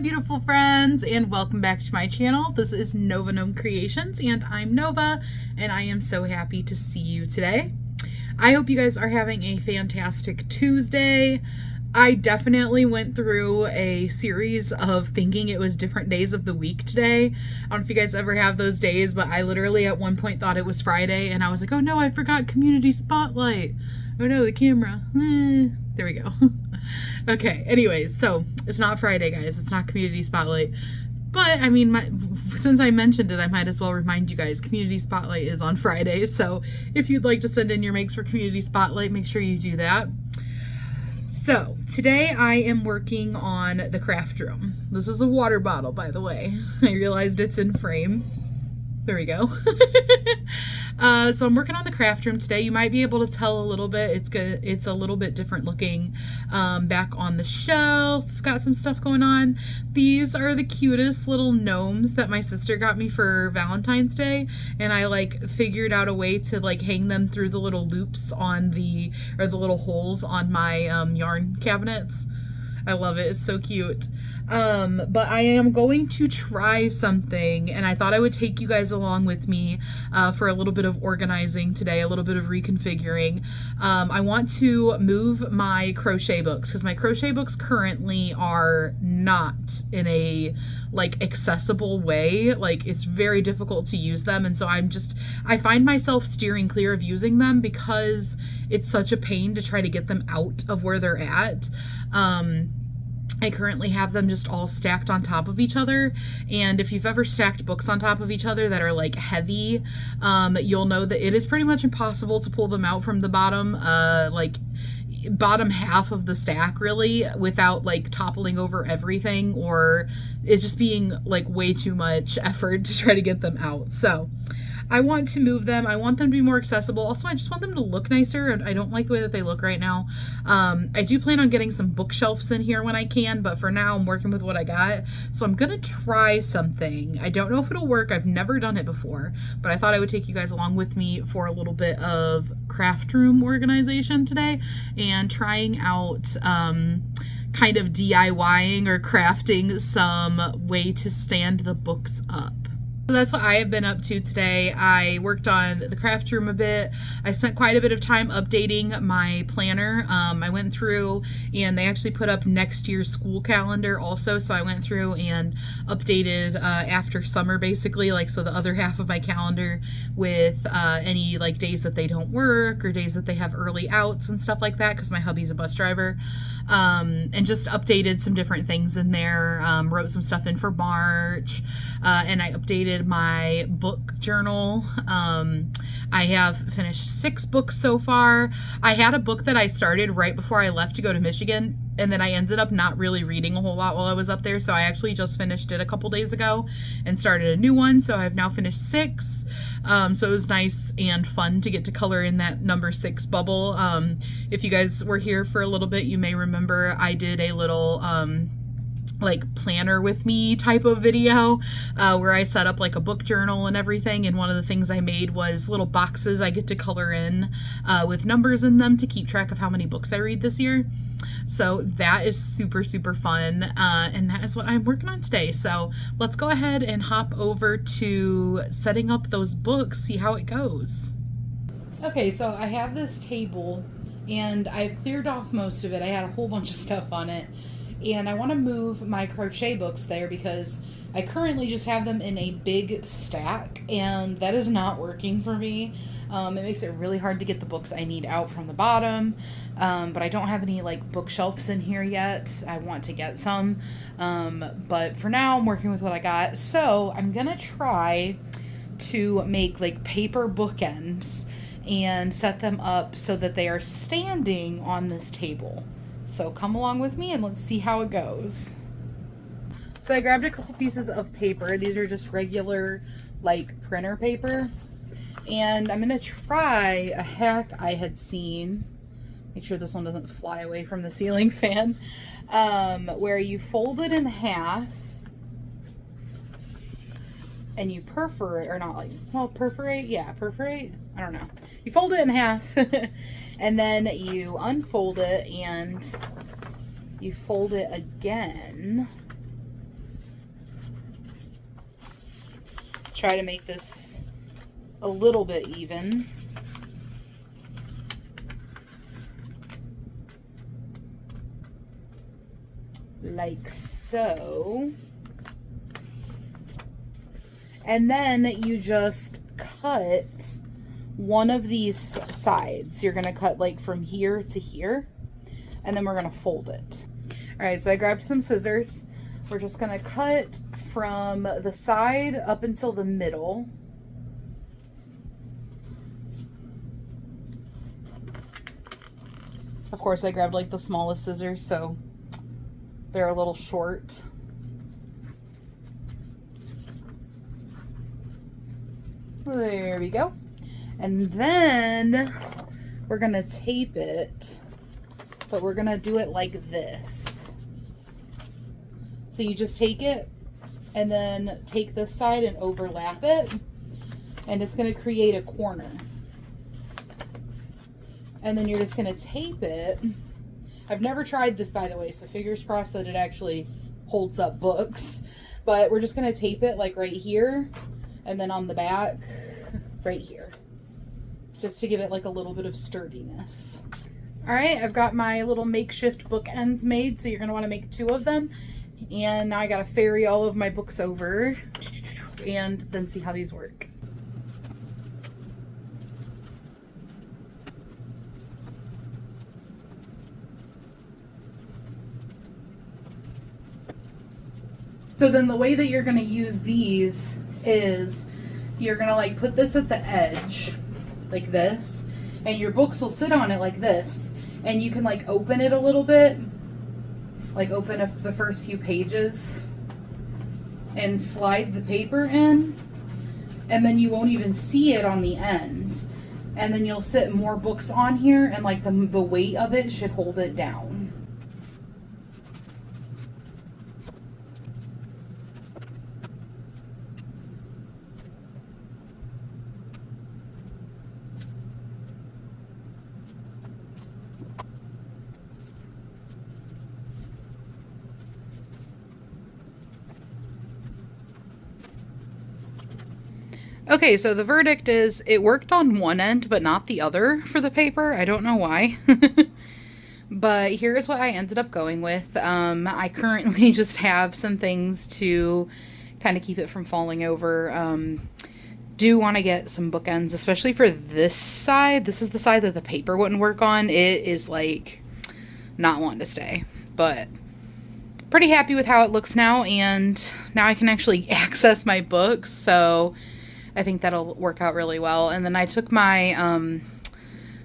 beautiful friends, and welcome back to my channel. This is Nova Gnome Creations, and I'm Nova, and I am so happy to see you today. I hope you guys are having a fantastic Tuesday. I definitely went through a series of thinking it was different days of the week today. I don't know if you guys ever have those days, but I literally at one point thought it was Friday, and I was like, oh no, I forgot community spotlight. Oh no, the camera. There we go. Okay, anyways, so it's not Friday, guys. It's not community spotlight. But, I mean, since I mentioned it, I might as well remind you guys, Community Spotlight is on Friday. So if you'd like to send in your makes for Community Spotlight, make sure you do that. So today I am working on the craft room. This is a water bottle, by the way. I realized it's in frame. There we go. So I'm working on the craft room today. You might be able to tell a little bit. It's a little bit different looking back on the shelf. Got some stuff going on. These are the cutest little gnomes that my sister got me for Valentine's Day, and I like figured out a way to like hang them through the little loops on the little holes on my yarn cabinets. I love it. It's so cute. But I am going to try something, and I thought I would take you guys along with me for a little bit of organizing today, a little bit of reconfiguring. I want to move my crochet books because my crochet books currently are not in a like accessible way. Like it's very difficult to use them, and so I find myself steering clear of using them because it's such a pain to try to get them out of where they're at. I currently have them just all stacked on top of each other, and if you've ever stacked books on top of each other that are like heavy, you'll know that it is pretty much impossible to pull them out from the bottom, like bottom half of the stack really, without like toppling over everything or it just being like way too much effort to try to get them out. So I want to move them. I want them to be more accessible. Also, I just want them to look nicer, and I don't like the way that they look right now. I do plan on getting some bookshelves in here when I can, but for now I'm working with what I got. So I'm gonna try something. I don't know if it'll work. I've never done it before, but I thought I would take you guys along with me for a little bit of craft room organization today and trying out kind of DIYing or crafting some way to stand the books up. So that's what I have been up to today. I worked on the craft room a bit. I spent quite a bit of time updating my planner. I went through and they actually put up next year's school calendar also. So I went through and updated after summer basically, like so the other half of my calendar with any like days that they don't work or days that they have early outs and stuff like that because my hubby's a bus driver. And just updated some different things in there, wrote some stuff in for March, and I updated my book journal. I have finished 6 books so far. I had a book that I started right before I left to go to Michigan, and then I ended up not really reading a whole lot while I was up there, so I actually just finished it a couple days ago and started a new one, so I've now finished 6. So it was nice and fun to get to color in that number 6 bubble. If you guys were here for a little bit, you may remember I did a little like planner with me type of video where I set up like a book journal and everything, and one of the things I made was little boxes I get to color in with numbers in them to keep track of how many books I read this year. So that is super fun, and that is what I'm working on today. So let's go ahead and hop over to setting up those books, see how it goes. Okay, so I have this table and I've cleared off most of it. I had a whole bunch of stuff on it, and I want to move my crochet books there because I currently just have them in a big stack, and that is not working for me. It makes it really hard to get the books I need out from the bottom, but I don't have any like bookshelves in here yet. I want to get some, but for now I'm working with what I got. So I'm gonna try to make like paper bookends and set them up so that they are standing on this table. So come along with me and let's see how it goes. So I grabbed a couple pieces of paper. These are just regular like printer paper. And I'm going to try a hack I had seen. Make sure this one doesn't fly away from the ceiling fan. Where you fold it in half and you perforate, or not like, well, perforate? Yeah, perforate? I don't know. You fold it in half and then you unfold it and you fold it again try to make this a little bit even. Like so. And then you just cut one of these sides. You're going to cut like from here to here, and then we're going to fold it. All right, so I grabbed some scissors. We're just going to cut from the side up until the middle. Of course, I grabbed like the smallest scissors, so they're a little short. There we go. And then we're going to tape it, but we're going to do it like this. So you just take it and then take this side and overlap it, and it's going to create a corner. And then you're just going to tape it. I've never tried this, by the way, so fingers crossed that it actually holds up books. But we're just going to tape it like right here, and then on the back right here, just to give it like a little bit of sturdiness. All right, I've got my little makeshift bookends made, so you're going to want to make 2 of them. And now I got to ferry all of my books over and then see how these work. So then the way that you're going to use these is you're going to like put this at the edge like this, and your books will sit on it like this, and you can like open it a little bit, like open the first few pages and slide the paper in, and then you won't even see it on the end, and then you'll sit more books on here, and like the weight of it should hold it down. Okay, so the verdict is it worked on one end, but not the other for the paper. I don't know why. But here's what I ended up going with. I currently just have some things to kind of keep it from falling over. Do want to get some bookends, especially for this side. This is the side that the paper wouldn't work on. It is like not wanting to stay, but pretty happy with how it looks now. And now I can actually access my books. So I think that'll work out really well. And then I took my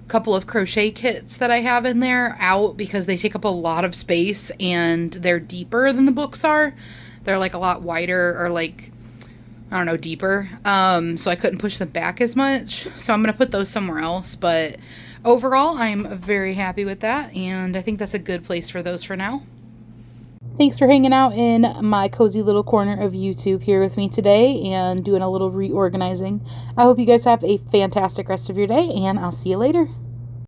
couple of crochet kits that I have in there out because they take up a lot of space and they're deeper than the books are. They're like a lot wider, or like, I don't know, deeper. So I couldn't push them back as much. So I'm going to put those somewhere else. But overall, I'm very happy with that. And I think that's a good place for those for now. Thanks for hanging out in my cozy little corner of YouTube here with me today and doing a little reorganizing. I hope you guys have a fantastic rest of your day, and I'll see you later.